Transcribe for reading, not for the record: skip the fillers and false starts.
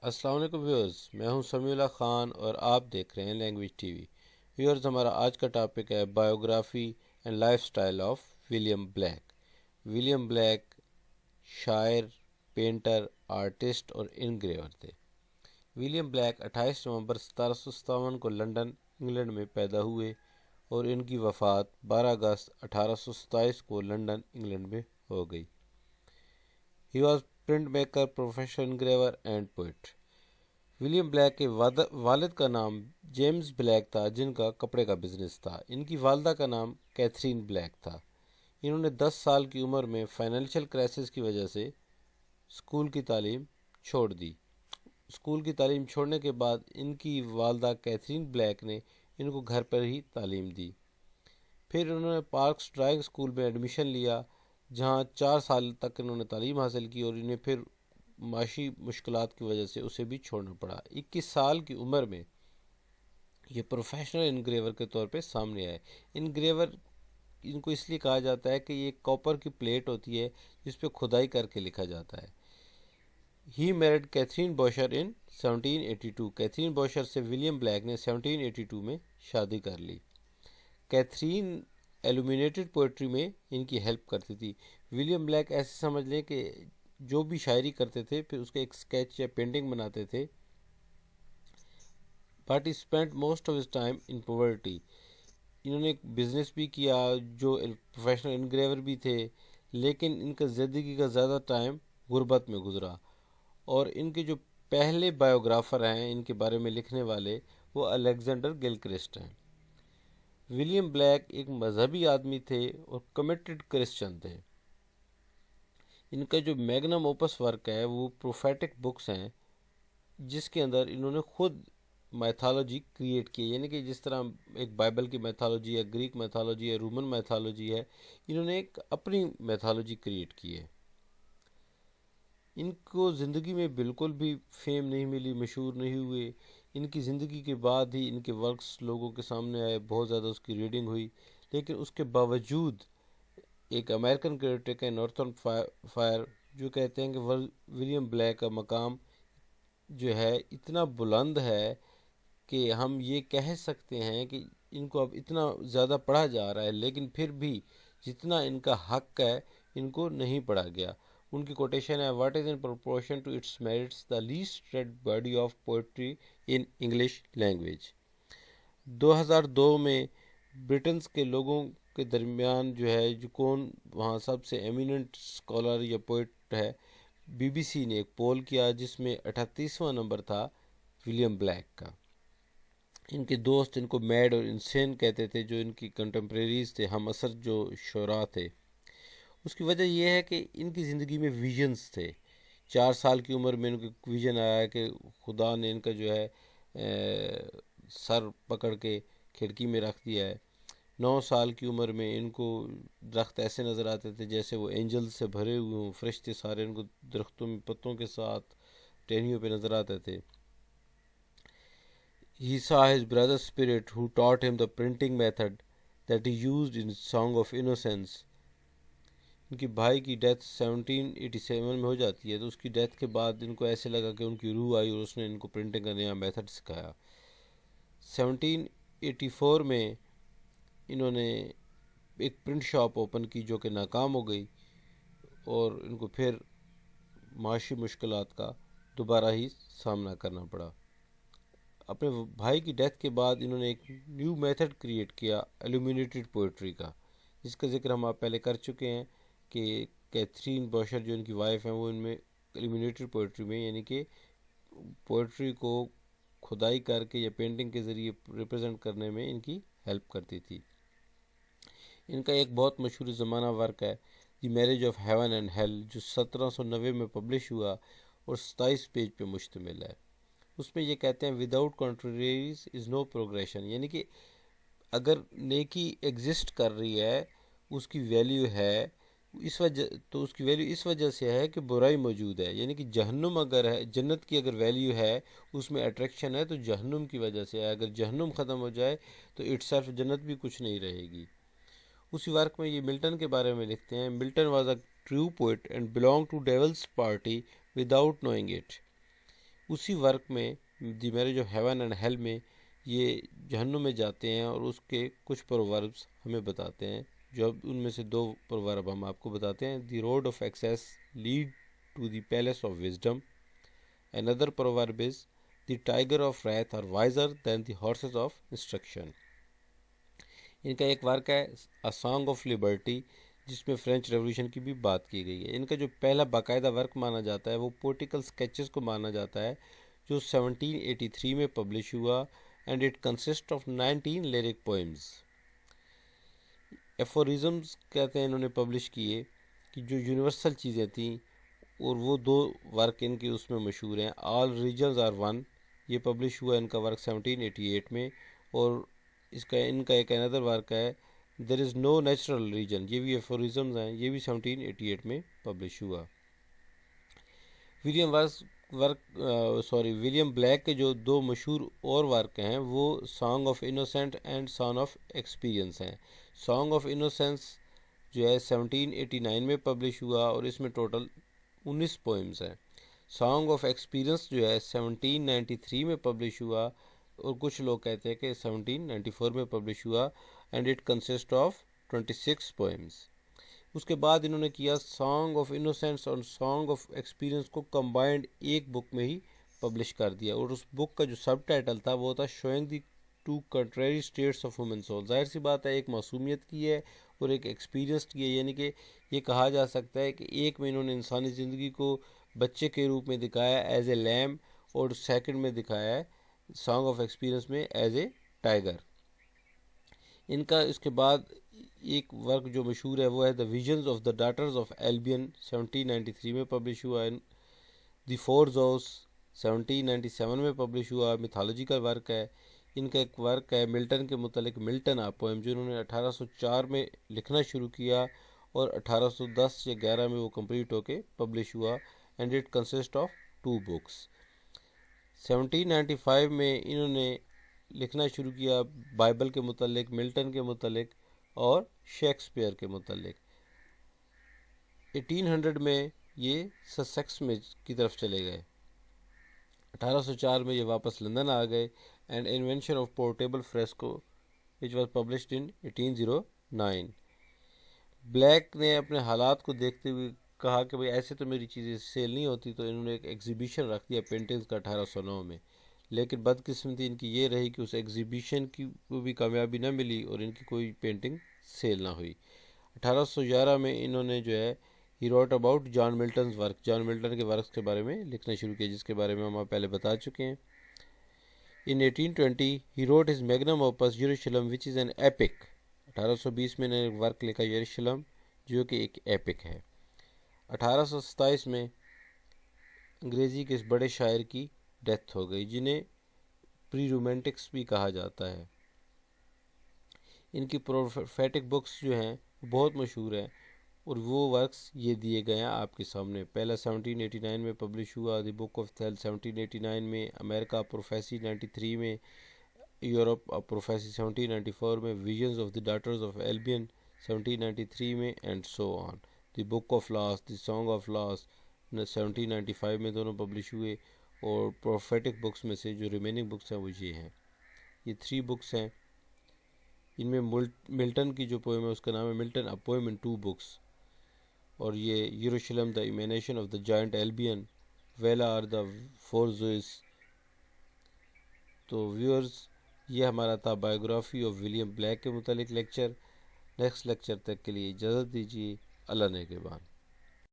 السلام علیکم ویورز، میں ہوں سمیع اللہ خان اور آپ دیکھ رہے ہیں لینگویج ٹی وی۔ ویورز، ہمارا آج کا ٹاپک ہے biography and life style of William black. William black شاعر، پینٹر، آرٹسٹ اور انگریور تھے۔ ولیم بلیک 28 نومبر 1757 کو لندن، انگلینڈ میں پیدا ہوئے اور ان کی وفات 12 اگست 1827 کو لندن، انگلینڈ میں ہو گئی۔ He was printmaker, professional engraver and poet۔ William black کے والد کا نام جیمز بلیک تھا، جن کا کپڑے کا بزنس تھا۔ ان کی والدہ کا نام کیتھرین بلیک تھا۔ انہوں نے 10 سال کی عمر میں فائنینشیل کرائسس کی وجہ سے اسکول کی تعلیم چھوڑ دی۔ اسکول کی تعلیم چھوڑنے کے بعد ان کی والدہ کیتھرین بلیک نے ان کو گھر پر ہی تعلیم دی۔ پھر انہوں نے پارکس ڈرائنگ اسکول میں ایڈمیشن لیا، جہاں 4 سال تک انہوں نے تعلیم حاصل کی، اور انہیں پھر معاشی مشکلات کی وجہ سے اسے بھی چھوڑنا پڑا۔ 21 سال کی عمر میں یہ پروفیشنل انگریور کے طور پہ سامنے آئے۔ انگریور ان کو اس لیے کہا جاتا ہے کہ یہ کاپر کی پلیٹ ہوتی ہے جس پہ کھدائی کر کے لکھا جاتا ہے۔ ہی میرڈ کیتھرین بوشر ان 1782۔ کیتھرین بوشر سے ولیم بلیک نے 1782 میں شادی کر لی۔ کیتھرین ایلومینیٹڈ پوئٹری میں ان کی ہیلپ کرتی تھی۔ ولیم بلیک ایسے سمجھ لیں کہ جو بھی شاعری کرتے تھے پھر اس کا ایک اسکیچ یا پینٹنگ بناتے تھے۔ But he spent most of his time in poverty. انہوں نے ایک بزنس بھی کیا، جو پروفیشنل انگریور بھی تھے، لیکن ان کا زندگی کا زیادہ ٹائم غربت میں گزرا۔ اور ان کے جو پہلے بایوگرافر ہیں ان کے بارے میں لکھنے والے، وہ الیگزینڈر گلکرسٹ ہیں۔ ولیم بلیک ایک مذہبی آدمی تھے اور کمیٹڈ کرسچن تھے۔ ان کا جو میگنم اوپس ورک ہے وہ پروفیٹک بکس ہیں، جس کے اندر انہوں نے خود میتھالوجی کریٹ کی ہے، یعنی کہ جس طرح ایک بائبل کی میتھالوجی ہے، گریک میتھالوجی ہے، رومن میتھالوجی ہے، انہوں نے ایک اپنی میتھالوجی کریٹ کی ہے۔ ان کو زندگی میں بالکل بھی فیم نہیں ملی، مشہور نہیں ہوئے۔ ان کی زندگی کے بعد ہی ان کے ورکس لوگوں کے سامنے آئے، بہت زیادہ اس کی ریڈنگ ہوئی، لیکن اس کے باوجود ایک امریکن کریٹک ہے نارتھن فائر، جو کہتے ہیں کہ ولیم بلیک کا مقام جو ہے اتنا بلند ہے کہ ہم یہ کہہ سکتے ہیں کہ ان کو اب اتنا زیادہ پڑھا جا رہا ہے، لیکن پھر بھی جتنا ان کا حق ہے ان کو نہیں پڑھا گیا۔ ان کی کوٹیشن ہے: what is in proportion to its merits the least read body of poetry in English language. 2002 میں برٹنس کے لوگوں کے درمیان جو ہے جو کون وہاں سب سے ایمیننٹ اسکالر یا پوئٹ ہے، بی بی سی نے ایک پول کیا جس میں 38واں نمبر تھا ولیم بلیک کا۔ ان کے دوست ان کو میڈ اور انسین کہتے تھے، جو ان کی کنٹمپریریز تھے، ہم عصر جو شعراء تھے۔ اس کی وجہ یہ ہے کہ ان کی زندگی میں ویژنز تھے۔ 4 سال کی عمر میں ان کو ویژن آیا کہ خدا نے ان کا جو ہے سر پکڑ کے کھڑکی میں رکھ دیا ہے۔ 9 سال کی عمر میں ان کو درخت ایسے نظر آتے تھے جیسے وہ اینجل سے بھرے ہوئے ہوں، فرشتے سارے ان کو درختوں میں پتوں کے ساتھ ٹہنیوں پہ نظر آتے تھے۔ He saw his brother's spirit who taught him the printing method that he used in Song of Innocence۔ ان کی بھائی کی ڈیتھ 1787 میں ہو جاتی ہے، تو اس کی ڈیتھ کے بعد ان کو ایسے لگا کہ ان کی روح آئی اور اس نے ان کو پرنٹنگ کا نیا میتھڈ سکھایا۔ 1784 میں انہوں نے ایک پرنٹ شاپ اوپن کی جو کہ ناکام ہو گئی، اور ان کو پھر معاشی مشکلات کا دوبارہ ہی سامنا کرنا پڑا۔ اپنے بھائی کی ڈیتھ کے بعد انہوں نے ایک نیو میتھڈ کریٹ کیا ایلومینیٹڈ پوئٹری کا، جس کا ذکر ہم آپ پہلے کر چکے ہیں کہ کیتھرین بوشر جو ان کی وائف ہیں، وہ ان میں ایلومینیٹڈ پوئٹری میں، یعنی کہ پوئٹری کو کھدائی کر کے یا پینٹنگ کے ذریعے ریپرزینٹ کرنے میں ان کی ہیلپ کرتی تھی۔ ان کا ایک بہت مشہور زمانہ ورک ہے the marriage of heaven and hell, جو 1790 میں پبلش ہوا اور 27 پیج پہ مشتمل ہے۔ اس میں یہ کہتے ہیں: وداؤٹ کنٹریریز از نو پروگریشن، یعنی کہ اگر نیکی ایگزسٹ کر رہی ہے، اس کی ویلیو ہے، اس وجہ سے ہے کہ برائی موجود ہے، یعنی کہ جہنم اگر ہے، جنت کی اگر ویلیو ہے، اس میں اٹریکشن ہے، تو جہنم کی وجہ سے ہے۔ اگر جہنم ختم ہو جائے تو اٹ سیلف جنت بھی کچھ نہیں رہے گی۔ اسی ورک میں یہ ملٹن کے بارے میں لکھتے ہیں: Milton was a true poet and belong to devil's party without knowing it. اسی ورک میں the marriage of heaven and hell میں یہ جہنم میں جاتے ہیں، اور اس کے کچھ پرووربس ہمیں بتاتے ہیں، جو اب ان میں سے دو پروورب ہم آپ کو بتاتے ہیں۔ The road of excess lead to the palace of wisdom, another proverb is the tiger of wrath are wiser than the horses of instruction۔ ان کا ایک ورک ہے A Song of Liberty، جس میں فرینچ ریولیوشن کی بھی بات کی گئی ہے۔ ان کا جو پہلا باقاعدہ ورک مانا جاتا ہے وہ پولیٹیکل سکیچز کو مانا جاتا ہے، جو 1783 میں پبلش ہوا، and it consist of 19 lyric poems. Aphorisms کہتے ہیں انہوں نے پبلش کیے، کہ جو یونیورسل چیزیں تھیں، اور وہ دو ورک ان کے اس میں مشہور ہیں۔ آل ریجنز آر ون، یہ پبلش ہوا ان کا ورک 1788 میں، اور ان کا ایک اندر ورک ہے دیر از نو نیچرل ریجن، یہ بھی ایفورزمز ہیں، یہ بھی 1788 میں پبلش ہوا۔ ولیم بلیک کے جو دو مشہور اور ورک ہیں وہ سانگ آف انوسینٹ اینڈ سان آف ایکسپیرینس ہیں۔ سانگ آف انوسینس جو ہے 1789 میں پبلش ہوا، اور اس میں ٹوٹل 19 پوئمز ہیں۔ سانگ آف ایکسپیرینس جو ہے 1793 میں پبلش ہوا، اور کچھ لوگ کہتے ہیں کہ 1794 میں پبلش ہوا، and it consist of 26 poems. اس کے بعد انہوں نے کیا سانگ آف انوسینس اور سانگ آف ایکسپیرینس کو کمبائنڈ ایک بک میں ہی پبلش کر دیا، اور اس بک کا جو سب ٹائٹل تھا وہ تھا showing the two contrary states of human soul. ظاہر سی بات ہے، ایک معصومیت کی ہے اور ایک ایکسپیرینس کی ہے، یعنی کہ یہ کہا جا سکتا ہے کہ ایک میں انہوں نے انسانی زندگی کو بچے کے روپ میں دکھایا ایز اے لیم، اور سیکنڈ میں دکھایا ہے سانگ آف ایکسپیرینس میں ایز اے ٹائیگر۔ ان کا اس کے بعد ایک ورک جو مشہور ہے وہ ہے the visions of the daughters of Albion, 1793 میں پبلش ہوا۔ دی فور زوس 1797 میں پبلش ہوا، میتھالوجیکل ورک ہے۔ ان کا ایک ورک ہے ملٹن کے متعلق، ملٹن آ پوئم، جو انہوں نے 1804 میں لکھنا شروع کیا، اور 1810 یا 11 میں وہ کمپلیٹ ہو کے پبلش ہوا، and it consist of 2 books. 1795 میں انہوں نے لکھنا شروع کیا بائبل کے متعلق، ملٹن کے متعلق اور شیکسپیئر کے متعلق۔ 1800 میں یہ سسیکس میں کی طرف چلے گئے۔ 1804 میں یہ واپس لندن آ گئے، and invention of portable Fresco which was published in 1809۔ Black نے اپنے حالات کو دیکھتے ہوئے کہا کہ بھئی ایسے تو میری چیزیں سیل نہیں ہوتی، تو انہوں نے ایک ایگزیبیشن رکھ دیا پینٹنگز کا 1809 میں، لیکن بدقسمتی ان کی یہ رہی کہ اس ایگزیبیشن کی کو بھی کامیابی نہ ملی، اور ان کی کوئی پینٹنگ سیل نہ ہوئی۔ 1811 میں انہوں نے جو ہے he wrote about John Milton's work, John Milton کے ورکس کے بارے میں لکھنا شروع کیا، جس کے بارے میں ہم آپ پہلے بتا چکے ہیں۔ In 1820 he wrote his magnum opus Jerusalem which is an epic۔ 1820 میں نے ایک ورک لکھا یروشلم، جو کہ ایک ایپک ہے۔ 1827 میں انگریزی کے اس بڑے شاعر کی ڈیتھ ہو گئی، جنہیں پری رومانٹکس بھی کہا جاتا ہے۔ ان کی پروفیٹک بکس جو ہیں وہ بہت مشہور ہیں، اور وہ ورکس یہ دیے گئے ہیں آپ کے سامنے۔ پہلا 1789 میں پبلش ہوا دی بک آف تھیل، 1789 میں امریکہ پروفیسی، 93 میں یورپ پروفیسی، 1794 میں visions of the daughters of Albion, 1793 میں، and so on. The book of Los, the song of Los 1795 میں دونوں پبلش ہوئے، اور پروفیٹک بکس میں سے جو ریمیننگ بکس ہیں وہ یہ ہیں۔ یہ 3 بکس ہیں۔ ان میں ملٹن کی جو پوئم ہے اس کا نام ہے Milton a poem in 2 books, اور یہ یروشلم دا ایمینیشن آف دا جائنٹ ایلبین، ویلا آر دا فور زوئس۔ تو ویورز، یہ ہمارا تھا بایوگرافی آف ولیم بلیک کے متعلق لیکچر۔ نیکسٹ لیکچر تک کے لیے اجازت دیجیے۔ اللہ نگہبان۔